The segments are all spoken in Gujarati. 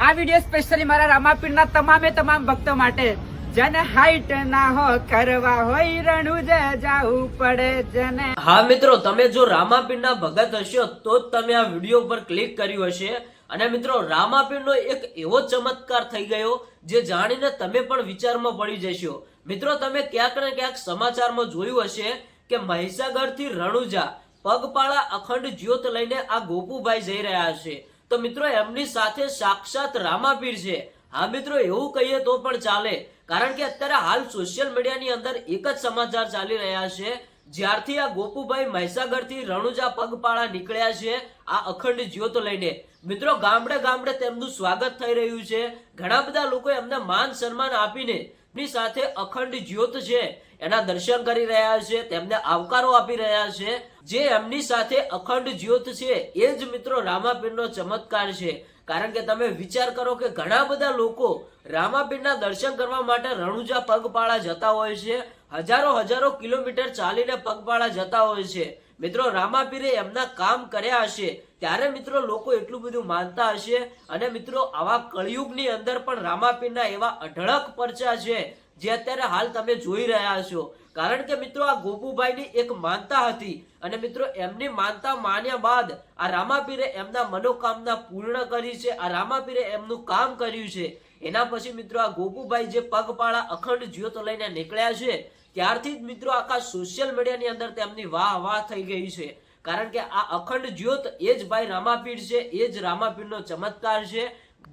આ વિડીયો સ્પેશિયલી મારા રામાપીરના તમામ ભક્તો માટે, જેને હાઈટ ના હો કરવા હોય રણુજે જાવું પડે જેને। હા મિત્રો, તમે જો રામાપીરના ભગત હશો તો જ તમે આ વિડીયો પર ક્લિક કર્યું હશે। અને મિત્રો, રામાપીરનો એક એવો ચમત્કાર થઈ ગયો જે જાણીને તમે પણ વિચારમાં પડી જશો। મિત્રો, તમે ક્યાંક ને ક્યાંક સમાચારમાં જોયું હશે કે મહીસાગર થી રણુજા પગપાળા અખંડ જ્યોત લઈને આ ગોપુભાઈ જઈ રહ્યા છે। તો મિત્રો, એમની સાથે સાક્ષાત રામાપીર છે। હા મિત્રો, એવું કહીએ તો પણ ચાલે, કારણ કે અત્યારે હાલ સોશિયલ મીડિયાની અંદર એક જ સમાચાર ચાલી રહ્યા છે। જ્યારથી આ ગોપુભાઈ મહીસાગર થી રણુજા પગપાળા નીકળ્યા છે આ અખંડ જ્યોત લઈને, મિત્રો ગામડે ગામડે તેમનું સ્વાગત થઈ રહ્યું છે। ઘણા બધા લોકો એમને માન સન્માન આપીને ની સાથે અખંડ જ્યોત છે એના દર્શન કરી રહ્યા છે, તેમને આવકારો આપી રહ્યા છે। જે એમની સાથે અખંડ જ્યોત છે એ જ મિત્રો રામાપીરનો ચમત્કાર છે। કારણ કે તમે વિચાર કરો કે ઘણા બધા લોકો રામાપીરના દર્શન કરવા માટે રણુજા પગપાળા જતા હોય છે, હજારો કિલોમીટર ચાલીને પગપાળા જતા હોય છે। મિત્રો, રામાપીરે એમના કામ કર્યા હશે ત્યારે મિત્રો લોકો એટલું બધું માનતા હશે। અને મિત્રો, આવા કળિયુગની અંદર પણ રામાપીરના એવા અઢળક પરચા છે જે અત્યારે હાલ તમે જોઈ રહ્યા છો। કારણ કે મિત્રો, આ ગોપુભાઈની એક માનતા હતી અને મિત્રો એમની માનતા માન્યા બાદ આ રામાપીરે એમના મનોકામના પૂર્ણ કરી છે। આ રામાપીરે એમનું કામ કર્યું છે। એના પછી મિત્રો આ ગોપુભાઈ જે પગપાળા અખંડ જ્યોત લઈને નીકળ્યા છે ત્યારથી જ મિત્રો આખા સોશિયલ મીડિયાની અંદર તેમની વાહ થઈ ગઈ છે। કારણ કે આ અખંડ જ્યોત એ જ ભાઈ રામાપીર છે, એ જ રામાપીરનો ચમત્કાર છે।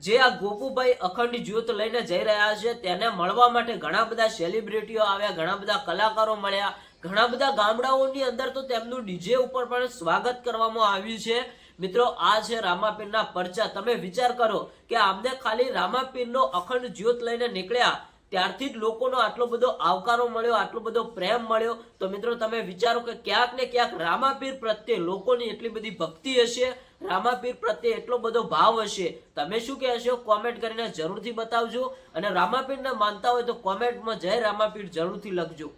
જે આ ગોપુભાઈ અખંડ જ્યોત લઈને જઈ રહ્યા છે તેને મળવા માટે ઘણા બધા સેલિબ્રિટીઓ આવ્યા, ઘણા બધા કલાકારો મળ્યા, ઘણા બધા ગામડાઓની અંદર તો તેમનું ડીજે ઉપર પણ સ્વાગત કરવામાં આવ્યું છે। મિત્રો, આ છે રામાપીરના પરચા। તમે વિચાર કરો કે આમને ખાલી રામાપીરનો અખંડ જ્યોત લઈને નીકળ્યા ત્યારથી જ લોકોનો આટલો બધો આવકારો મળ્યો, આટલો બધો પ્રેમ મળ્યો। તો મિત્રો તમે વિચારો કે ક્યાંક ને ક્યાંક રામાપીર પ્રત્યે લોકોની એટલી બધી ભક્તિ હશે, રામાપીર પ્રત્યે એટલો બધો ભાવ હશે। તમે શું કહેશો કોમેન્ટ કરીને જરૂરથી બતાવજો। અને રામાપીરને માનતા હોય તો કોમેન્ટમાં જય રામાપીર જરૂરથી લખજો।